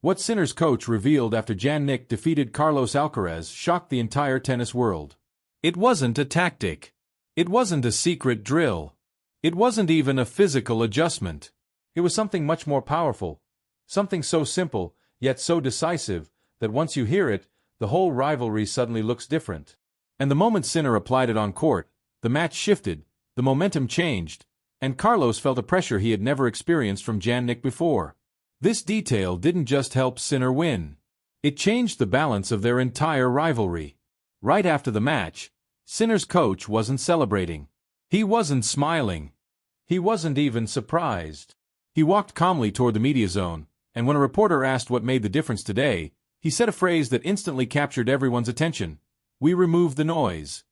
What Sinner's coach revealed after Jan-Nick defeated Carlos Alcaraz shocked the entire tennis world. It wasn't a tactic. It wasn't a secret drill. It wasn't even a physical adjustment. It was something much more powerful. Something so simple, yet so decisive, that once you hear it, the whole rivalry suddenly looks different. And the moment Sinner applied it on court, the match shifted, the momentum changed, and Carlos felt a pressure he had never experienced from Jan-Nick before. This detail didn't just help Sinner win. It changed the balance of their entire rivalry. Right after the match, Sinner's coach wasn't celebrating. He wasn't smiling. He wasn't even surprised. He walked calmly toward the media zone, and when a reporter asked what made the difference today, he said a phrase that instantly captured everyone's attention. "We removed the noise."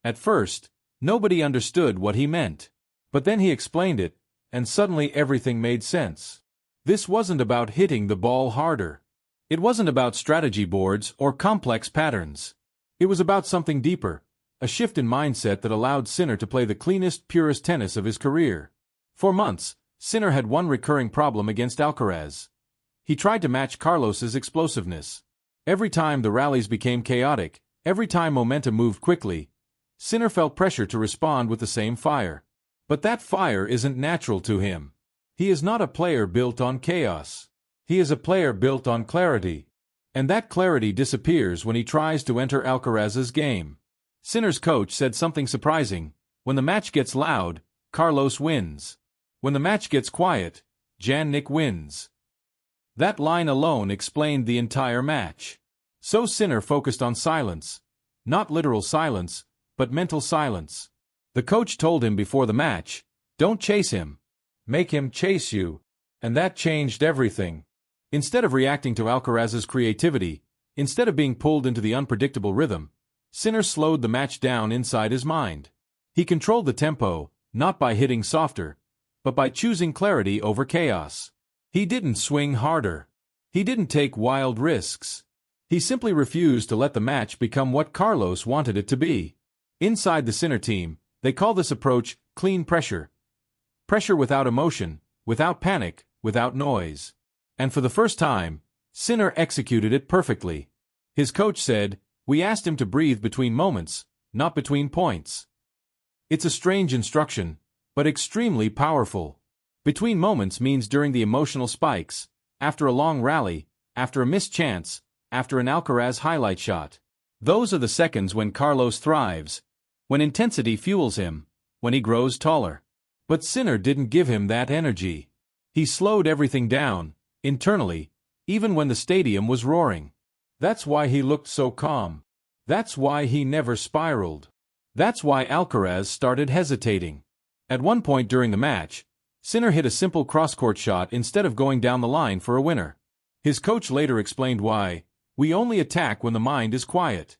At first, nobody understood what he meant. But then he explained it, and suddenly everything made sense. This wasn't about hitting the ball harder. It wasn't about strategy boards or complex patterns. It was about something deeper, a shift in mindset that allowed Sinner to play the cleanest, purest tennis of his career. For months, Sinner had one recurring problem against Alcaraz. He tried to match Carlos's explosiveness. Every time the rallies became chaotic, every time momentum moved quickly, Sinner felt pressure to respond with the same fire. But that fire isn't natural to him. He is not a player built on chaos. He is a player built on clarity. And that clarity disappears when he tries to enter Alcaraz's game. Sinner's coach said something surprising. When the match gets loud, Carlos wins. When the match gets quiet, Jan-Nick wins. That line alone explained the entire match. So Sinner focused on silence. Not literal silence, but mental silence. The coach told him before the match, "Don't chase him. Make him chase you." And that changed everything. Instead of reacting to Alcaraz's creativity, instead of being pulled into the unpredictable rhythm, Sinner slowed the match down inside his mind. He controlled the tempo, not by hitting softer, but by choosing clarity over chaos. He didn't swing harder. He didn't take wild risks. He simply refused to let the match become what Carlos wanted it to be. Inside the Sinner team, they call this approach clean pressure. Pressure without emotion, without panic, without noise. And for the first time, Sinner executed it perfectly. His coach said, "We asked him to breathe between moments, not between points." It's a strange instruction, but extremely powerful. Between moments means during the emotional spikes, after a long rally, after a missed chance, after an Alcaraz highlight shot. Those are the seconds when Carlos thrives, when intensity fuels him, when he grows taller. But Sinner didn't give him that energy. He slowed everything down, internally, even when the stadium was roaring. That's why he looked so calm. That's why he never spiraled. That's why Alcaraz started hesitating. At one point during the match, Sinner hit a simple cross-court shot instead of going down the line for a winner. His coach later explained why. "We only attack when the mind is quiet."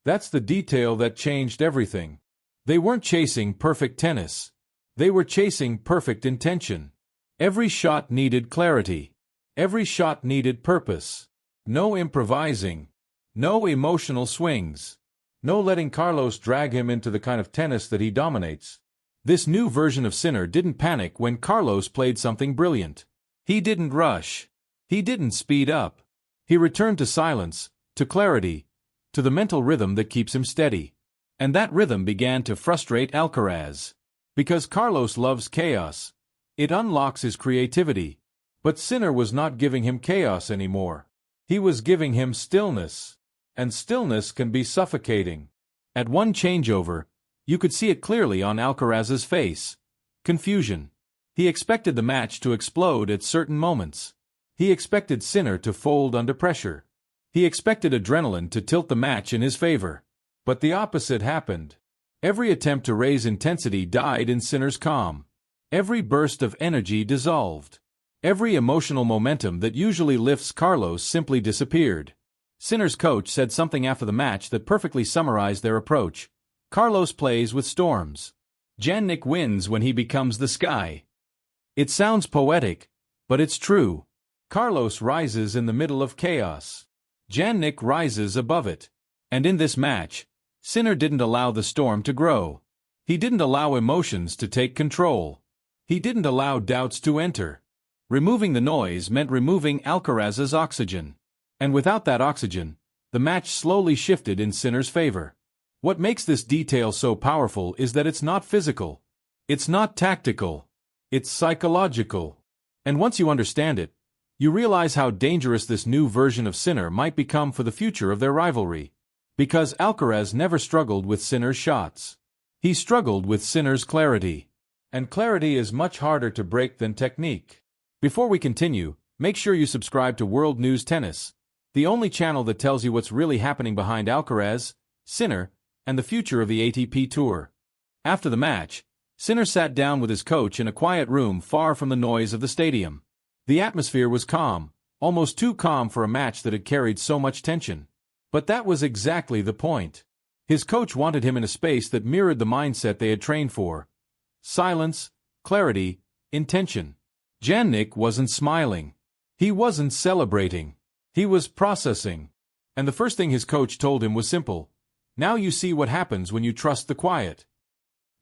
That's the detail that changed everything. They weren't chasing perfect tennis. They were chasing perfect intention. Every shot needed clarity. Every shot needed purpose. No improvising. No emotional swings. No letting Carlos drag him into the kind of tennis that he dominates. This new version of Sinner didn't panic when Carlos played something brilliant. He didn't rush. He didn't speed up. He returned to silence, to clarity, to the mental rhythm that keeps him steady. And that rhythm began to frustrate Alcaraz. Because Carlos loves chaos. It unlocks his creativity. But Sinner was not giving him chaos anymore. He was giving him stillness. And stillness can be suffocating. At one changeover, you could see it clearly on Alcaraz's face. Confusion. He expected the match to explode at certain moments. He expected Sinner to fold under pressure. He expected adrenaline to tilt the match in his favor. But the opposite happened. Every attempt to raise intensity died in Sinner's calm. Every burst of energy dissolved. Every emotional momentum that usually lifts Carlos simply disappeared. Sinner's coach said something after the match that perfectly summarized their approach. "Carlos plays with storms. Jan-Nick wins when he becomes the sky." It sounds poetic, but it's true. Carlos rises in the middle of chaos. Jan-Nick rises above it. And in this match, Sinner didn't allow the storm to grow. He didn't allow emotions to take control. He didn't allow doubts to enter. Removing the noise meant removing Alcaraz's oxygen. And without that oxygen, the match slowly shifted in Sinner's favor. What makes this detail so powerful is that it's not physical. It's not tactical. It's psychological. And once you understand it, you realize how dangerous this new version of Sinner might become for the future of their rivalry. Because Alcaraz never struggled with Sinner's shots. He struggled with Sinner's clarity. And clarity is much harder to break than technique. Before we continue, make sure you subscribe to World News Tennis, the only channel that tells you what's really happening behind Alcaraz, Sinner, and the future of the ATP Tour. After the match, Sinner sat down with his coach in a quiet room far from the noise of the stadium. The atmosphere was calm, almost too calm for a match that had carried so much tension. But that was exactly the point. His coach wanted him in a space that mirrored the mindset they had trained for. Silence, clarity, intention. Jan-Nick wasn't smiling. He wasn't celebrating. He was processing. And the first thing his coach told him was simple. Now you see what happens when you trust the quiet.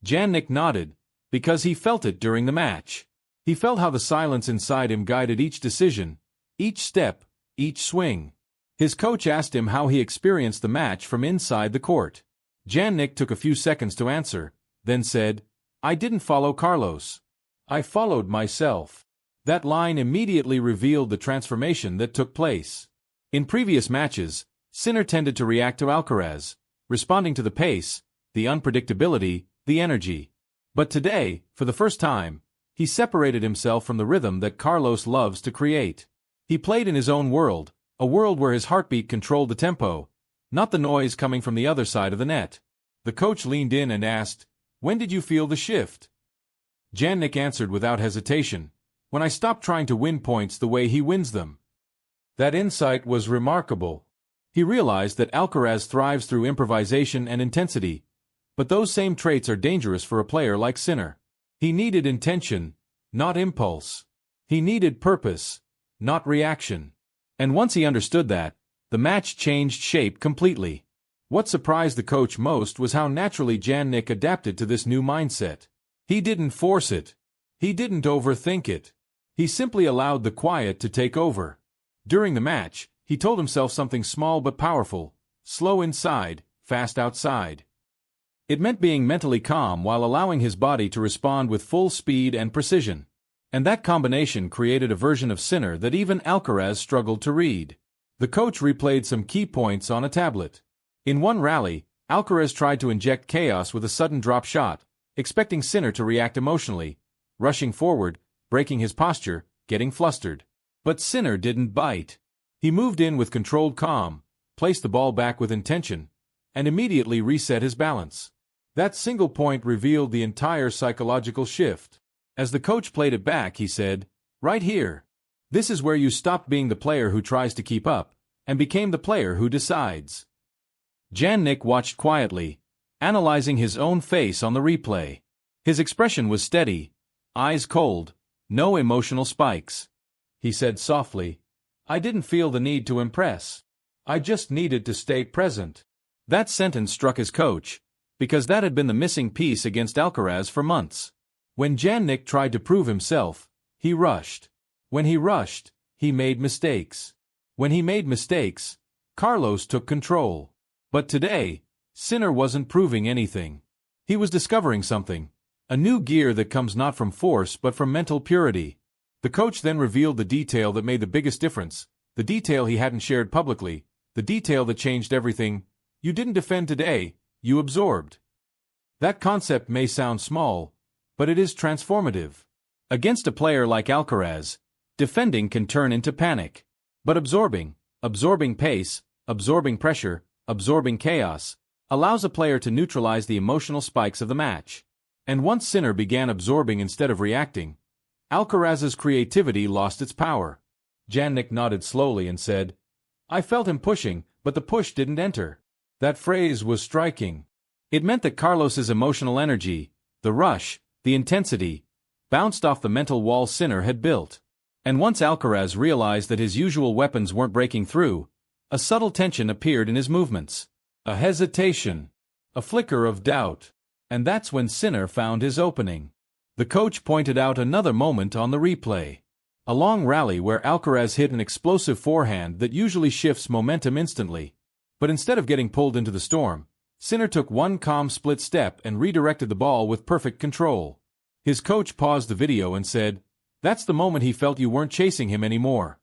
Jan-Nick nodded, because he felt it during the match. He felt how the silence inside him guided each decision, each step, each swing. His coach asked him how he experienced the match from inside the court. Jan-Nick took a few seconds to answer, then said, "I didn't follow Carlos. I followed myself." That line immediately revealed the transformation that took place. In previous matches, Sinner tended to react to Alcaraz, responding to the pace, the unpredictability, the energy. But today, for the first time, he separated himself from the rhythm that Carlos loves to create. He played in his own world, a world where his heartbeat controlled the tempo, not the noise coming from the other side of the net. The coach leaned in and asked, "When did you feel the shift?" Jan-Nick answered without hesitation, "When I stopped trying to win points the way he wins them." That insight was remarkable. He realized that Alcaraz thrives through improvisation and intensity, but those same traits are dangerous for a player like Sinner. He needed intention, not impulse. He needed purpose, not reaction. And once he understood that, the match changed shape completely. What surprised the coach most was how naturally Jan-Nick adapted to this new mindset. He didn't force it. He didn't overthink it. He simply allowed the quiet to take over. During the match, he told himself something small but powerful: slow inside, fast outside. It meant being mentally calm while allowing his body to respond with full speed and precision. And that combination created a version of Sinner that even Alcaraz struggled to read. The coach replayed some key points on a tablet. In one rally, Alcaraz tried to inject chaos with a sudden drop shot, expecting Sinner to react emotionally, rushing forward, breaking his posture, getting flustered. But Sinner didn't bite. He moved in with controlled calm, placed the ball back with intention, and immediately reset his balance. That single point revealed the entire psychological shift. As the coach played it back, he said, "Right here. This is where you stopped being the player who tries to keep up, and became the player who decides." Jan-Nick watched quietly, analyzing his own face on the replay. His expression was steady, eyes cold, no emotional spikes. He said softly, "I didn't feel the need to impress. I just needed to stay present." That sentence struck his coach, because that had been the missing piece against Alcaraz for months. When Jan-Nick tried to prove himself, he rushed. When he rushed, he made mistakes. When he made mistakes, Carlos took control. But today, Sinner wasn't proving anything. He was discovering something, a new gear that comes not from force but from mental purity. The coach then revealed the detail that made the biggest difference, the detail he hadn't shared publicly, the detail that changed everything. "You didn't defend today, you absorbed." That concept may sound small, but it is transformative. Against a player like Alcaraz, defending can turn into panic. But absorbing pace, absorbing pressure, absorbing chaos, allows a player to neutralize the emotional spikes of the match. And once Sinner began absorbing instead of reacting, Alcaraz's creativity lost its power. Jan-Nick nodded slowly and said, "I felt him pushing, but the push didn't enter." That phrase was striking. It meant that Carlos's emotional energy, the rush, the intensity, bounced off the mental wall Sinner had built. And once Alcaraz realized that his usual weapons weren't breaking through, a subtle tension appeared in his movements. A hesitation. A flicker of doubt. And that's when Sinner found his opening. The coach pointed out another moment on the replay. A long rally where Alcaraz hit an explosive forehand that usually shifts momentum instantly. But instead of getting pulled into the storm, Sinner took one calm split step and redirected the ball with perfect control. His coach paused the video and said, "That's the moment he felt you weren't chasing him anymore."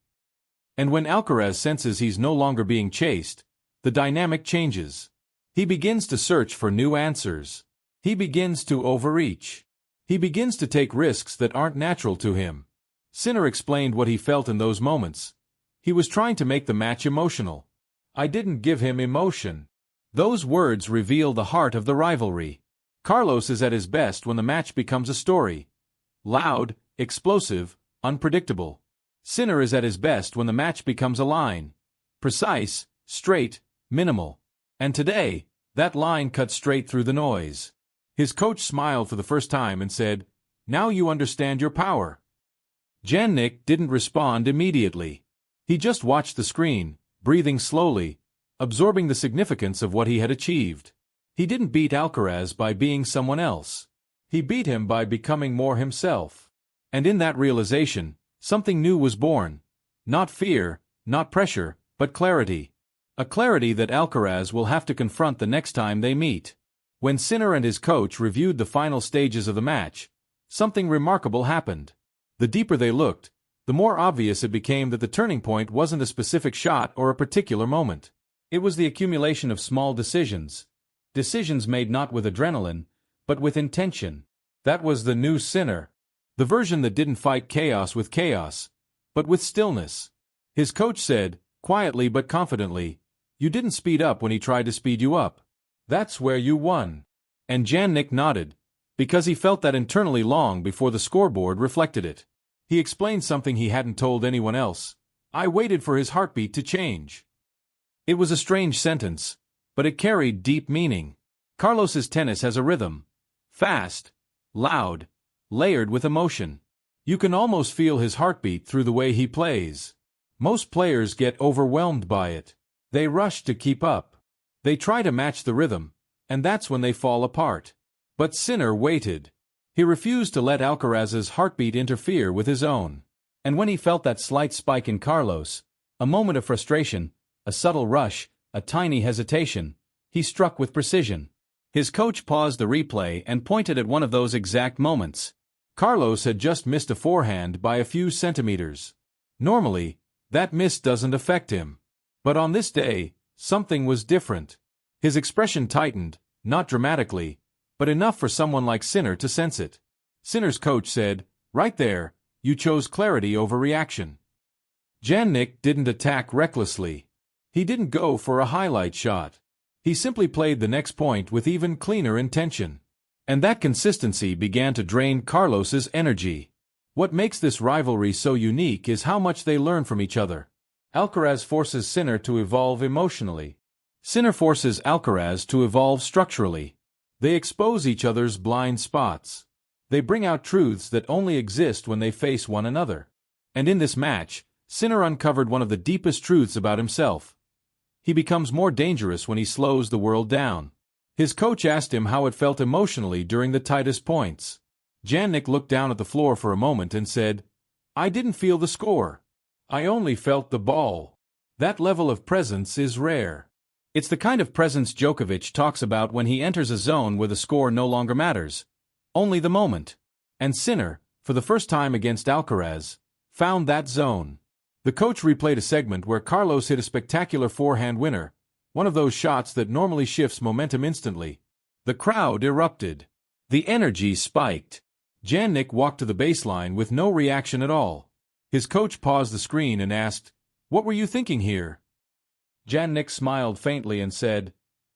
And when Alcaraz senses he's no longer being chased, the dynamic changes. He begins to search for new answers. He begins to overreach. He begins to take risks that aren't natural to him. Sinner explained what he felt in those moments. He was trying to make the match emotional. "I didn't give him emotion." Those words reveal the heart of the rivalry. Carlos is at his best when the match becomes a story. Loud, explosive, unpredictable. Sinner is at his best when the match becomes a line. Precise, straight, minimal. And today, that line cut straight through the noise. His coach smiled for the first time and said, "Now you understand your power." Jan-Nick didn't respond immediately. He just watched the screen, breathing slowly, absorbing the significance of what he had achieved. He didn't beat Alcaraz by being someone else. He beat him by becoming more himself. And in that realization, something new was born. Not fear, not pressure, but clarity. A clarity that Alcaraz will have to confront the next time they meet. When Sinner and his coach reviewed the final stages of the match, something remarkable happened. The deeper they looked, the more obvious it became that the turning point wasn't a specific shot or a particular moment. It was the accumulation of small decisions. Decisions made not with adrenaline, but with intention. That was the new Sinner. The version that didn't fight chaos with chaos, but with stillness. His coach said, quietly but confidently, "You didn't speed up when he tried to speed you up. That's where you won." And Jan-Nick nodded, because he felt that internally long before the scoreboard reflected it. He explained something he hadn't told anyone else. "I waited for his heartbeat to change." It was a strange sentence, but it carried deep meaning. Carlos's tennis has a rhythm. Fast, loud, layered with emotion. You can almost feel his heartbeat through the way he plays. Most players get overwhelmed by it. They rush to keep up. They try to match the rhythm, and that's when they fall apart. But Sinner waited. He refused to let Alcaraz's heartbeat interfere with his own. And when he felt that slight spike in Carlos, a moment of frustration, a subtle rush, a tiny hesitation, he struck with precision. His coach paused the replay and pointed at one of those exact moments. Carlos had just missed a forehand by a few centimeters. Normally, that miss doesn't affect him. But on this day, something was different. His expression tightened, not dramatically, but enough for someone like Sinner to sense it. Sinner's coach said, "Right there, you chose clarity over reaction." Jan-Nick didn't attack recklessly. He didn't go for a highlight shot. He simply played the next point with even cleaner intention. And that consistency began to drain Carlos's energy. What makes this rivalry so unique is how much they learn from each other. Alcaraz forces Sinner to evolve emotionally. Sinner forces Alcaraz to evolve structurally. They expose each other's blind spots. They bring out truths that only exist when they face one another. And in this match, Sinner uncovered one of the deepest truths about himself. He becomes more dangerous when he slows the world down. His coach asked him how it felt emotionally during the tightest points. Jan-Nick looked down at the floor for a moment and said, "I didn't feel the score. I only felt the ball." That level of presence is rare. It's the kind of presence Djokovic talks about when he enters a zone where the score no longer matters. Only the moment. And Sinner, for the first time against Alcaraz, found that zone. The coach replayed a segment where Carlos hit a spectacular forehand winner, one of those shots that normally shifts momentum instantly. The crowd erupted. The energy spiked. Jan-Nick walked to the baseline with no reaction at all. His coach paused the screen and asked, "What were you thinking here?" Jan-Nick smiled faintly and said,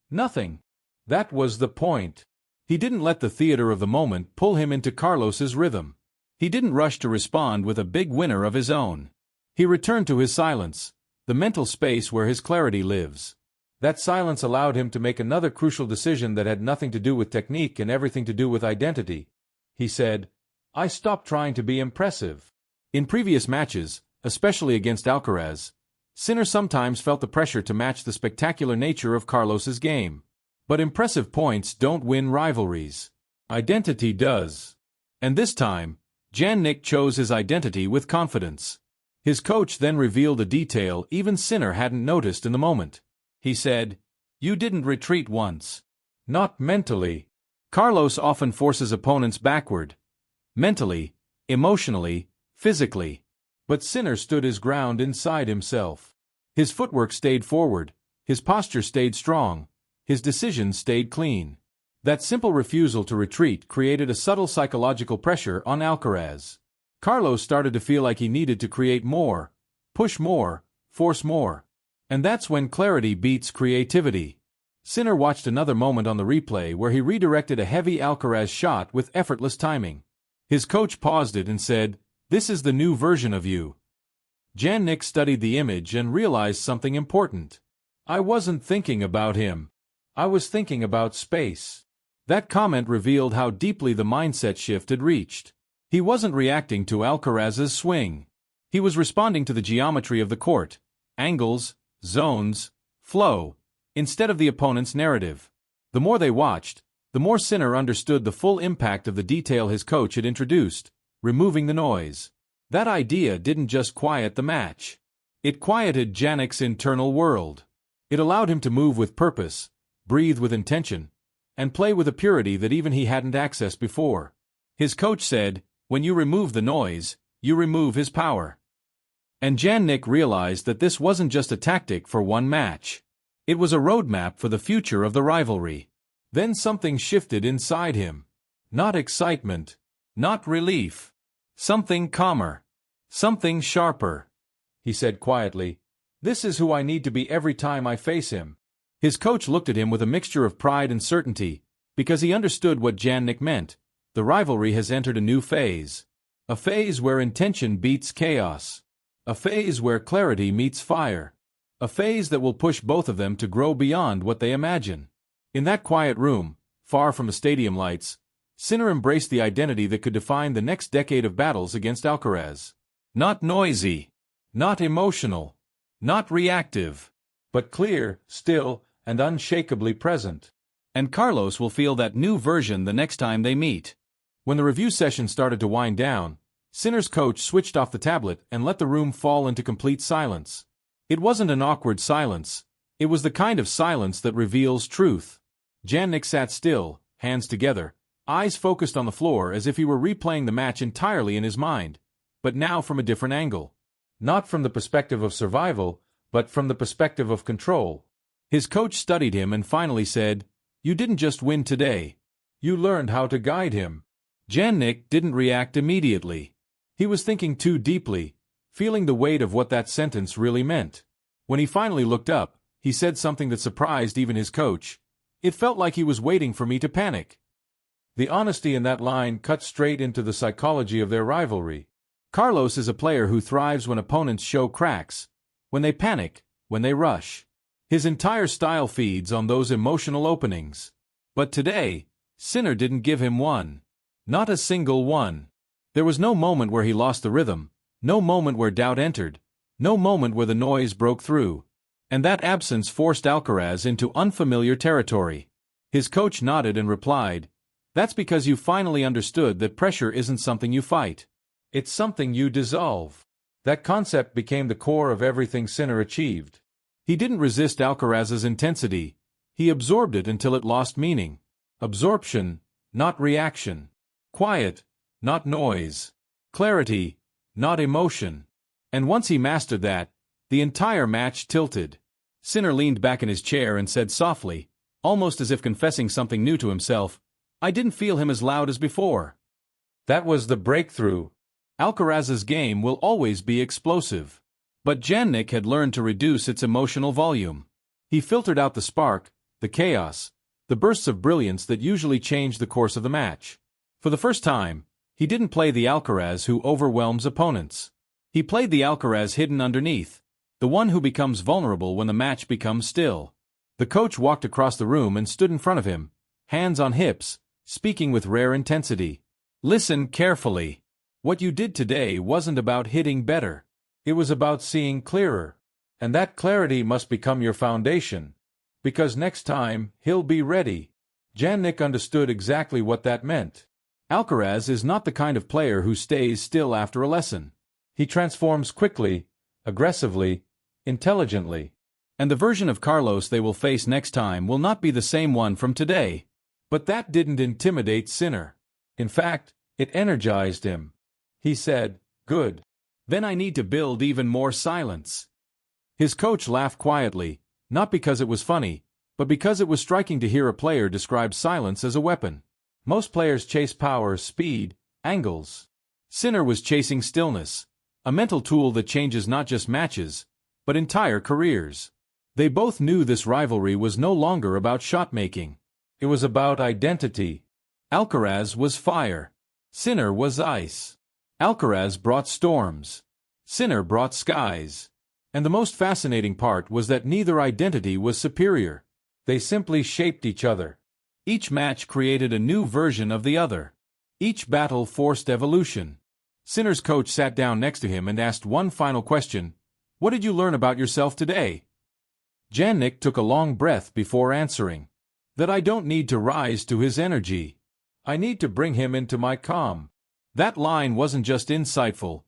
"Nothing. That was the point." He didn't let the theater of the moment pull him into Carlos's rhythm. He didn't rush to respond with a big winner of his own. He returned to his silence, the mental space where his clarity lives. That silence allowed him to make another crucial decision that had nothing to do with technique and everything to do with identity. He said, "I stopped trying to be impressive." In previous matches, especially against Alcaraz, Sinner sometimes felt the pressure to match the spectacular nature of Carlos's game. But impressive points don't win rivalries. Identity does. And this time, Jan Nick chose his identity with confidence. His coach then revealed a detail even Sinner hadn't noticed in the moment. He said, "You didn't retreat once. Not mentally." Carlos often forces opponents backward. Mentally, emotionally, physically. But Sinner stood his ground inside himself. His footwork stayed forward, his posture stayed strong, his decisions stayed clean. That simple refusal to retreat created a subtle psychological pressure on Alcaraz. Carlos started to feel like he needed to create more, push more, force more. And that's when clarity beats creativity. Sinner watched another moment on the replay where he redirected a heavy Alcaraz shot with effortless timing. His coach paused it and said, "This is the new version of you." Jan Nick studied the image and realized something important. "I wasn't thinking about him. I was thinking about space." That comment revealed how deeply the mindset shift had reached. He wasn't reacting to Alcaraz's swing. He was responding to the geometry of the court, angles, zones, flow, instead of the opponent's narrative. The more they watched, the more Sinner understood the full impact of the detail his coach had introduced, removing the noise. That idea didn't just quiet the match. It quieted Jannik's internal world. It allowed him to move with purpose, breathe with intention, and play with a purity that even he hadn't accessed before. His coach said, "When you remove the noise, you remove his power." And Jan Nick realized that this wasn't just a tactic for one match. It was a roadmap for the future of the rivalry. Then something shifted inside him. Not excitement. Not relief. Something calmer. Something sharper. He said quietly, "This is who I need to be every time I face him." His coach looked at him with a mixture of pride and certainty, because he understood what Jan Nick meant. The rivalry has entered a new phase. A phase where intention beats chaos. A phase where clarity meets fire. A phase that will push both of them to grow beyond what they imagine. In that quiet room, far from the stadium lights, Sinner embraced the identity that could define the next decade of battles against Alcaraz. Not noisy. Not emotional. Not reactive. But clear, still, and unshakably present. And Carlos will feel that new version the next time they meet. When the review session started to wind down, Sinner's coach switched off the tablet and let the room fall into complete silence. It wasn't an awkward silence. It was the kind of silence that reveals truth. Jan Nick sat still, hands together, eyes focused on the floor as if he were replaying the match entirely in his mind, but now from a different angle. Not from the perspective of survival, but from the perspective of control. His coach studied him and finally said, "You didn't just win today. You learned how to guide him." Jan Nick didn't react immediately. He was thinking too deeply, feeling the weight of what that sentence really meant. When he finally looked up, he said something that surprised even his coach. "It felt like he was waiting for me to panic." The honesty in that line cut straight into the psychology of their rivalry. Carlos is a player who thrives when opponents show cracks, when they panic, when they rush. His entire style feeds on those emotional openings. But today, Sinner didn't give him one. Not a single one. There was no moment where he lost the rhythm, no moment where doubt entered, no moment where the noise broke through. And that absence forced Alcaraz into unfamiliar territory. His coach nodded and replied, "That's because you finally understood that pressure isn't something you fight. It's something you dissolve." That concept became the core of everything Sinner achieved. He didn't resist Alcaraz's intensity. He absorbed it until it lost meaning. Absorption, not reaction. Quiet, not noise. Clarity, not emotion. And once he mastered that, the entire match tilted. Sinner leaned back in his chair and said softly, almost as if confessing something new to himself, "I didn't feel him as loud as before." That was the breakthrough. Alcaraz's game will always be explosive. But Jan Nick had learned to reduce its emotional volume. He filtered out the spark, the chaos, the bursts of brilliance that usually change the course of the match. For the first time, he didn't play the Alcaraz who overwhelms opponents. He played the Alcaraz hidden underneath, the one who becomes vulnerable when the match becomes still. The coach walked across the room and stood in front of him, hands on hips, speaking with rare intensity. "Listen carefully. What you did today wasn't about hitting better. It was about seeing clearer. And that clarity must become your foundation. Because next time, he'll be ready." Jan Nick understood exactly what that meant. Alcaraz is not the kind of player who stays still after a lesson. He transforms quickly, aggressively, intelligently. And the version of Carlos they will face next time will not be the same one from today. But that didn't intimidate Sinner. In fact, it energized him. He said, "Good. Then I need to build even more silence." His coach laughed quietly, not because it was funny, but because it was striking to hear a player describe silence as a weapon. Most players chase power, speed, angles. Sinner was chasing stillness, a mental tool that changes not just matches, but entire careers. They both knew this rivalry was no longer about shot-making. It was about identity. Alcaraz was fire. Sinner was ice. Alcaraz brought storms. Sinner brought skies. And the most fascinating part was that neither identity was superior. They simply shaped each other. Each match created a new version of the other. Each battle forced evolution. Sinner's coach sat down next to him and asked one final question. "What did you learn about yourself today?" Jannik took a long breath before answering. "That I don't need to rise to his energy. I need to bring him into my calm." That line wasn't just insightful.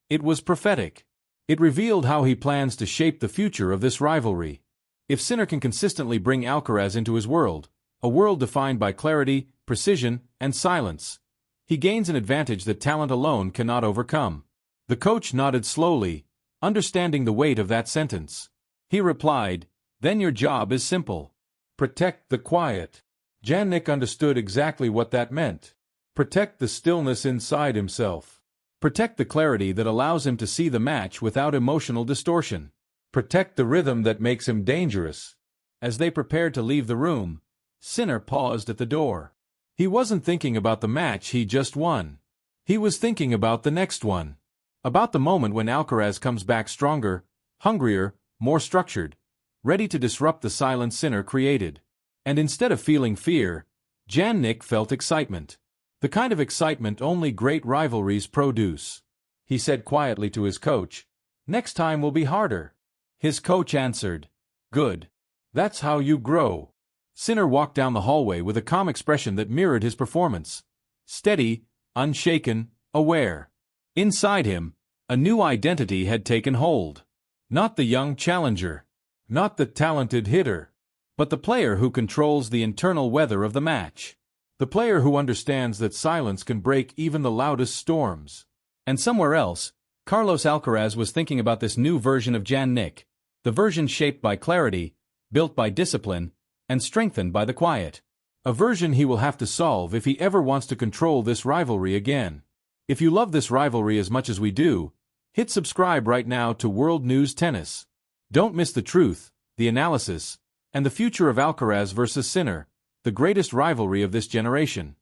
It was prophetic. It revealed how he plans to shape the future of this rivalry. If Sinner can consistently bring Alcaraz into his world, a world defined by clarity, precision, and silence, he gains an advantage that talent alone cannot overcome. The coach nodded slowly, understanding the weight of that sentence. He replied, "Then your job is simple. Protect the quiet." Jannik understood exactly what that meant. Protect the stillness inside himself. Protect the clarity that allows him to see the match without emotional distortion. Protect the rhythm that makes him dangerous. As they prepared to leave the room, Sinner paused at the door. He wasn't thinking about the match he just won. He was thinking about the next one. About the moment when Alcaraz comes back stronger, hungrier, more structured, ready to disrupt the silence Sinner created. And instead of feeling fear, Jannik felt excitement. The kind of excitement only great rivalries produce. He said quietly to his coach, "Next time will be harder." His coach answered, "Good. That's how you grow." Sinner walked down the hallway with a calm expression that mirrored his performance. Steady, unshaken, aware. Inside him, a new identity had taken hold. Not the young challenger. Not the talented hitter. But the player who controls the internal weather of the match. The player who understands that silence can break even the loudest storms. And somewhere else, Carlos Alcaraz was thinking about this new version of Jannik, the version shaped by clarity, built by discipline, and strengthened by the quiet. A version he will have to solve if he ever wants to control this rivalry again. If you love this rivalry as much as we do, hit subscribe right now to World News Tennis. Don't miss the truth, the analysis, and the future of Alcaraz versus Sinner, the greatest rivalry of this generation.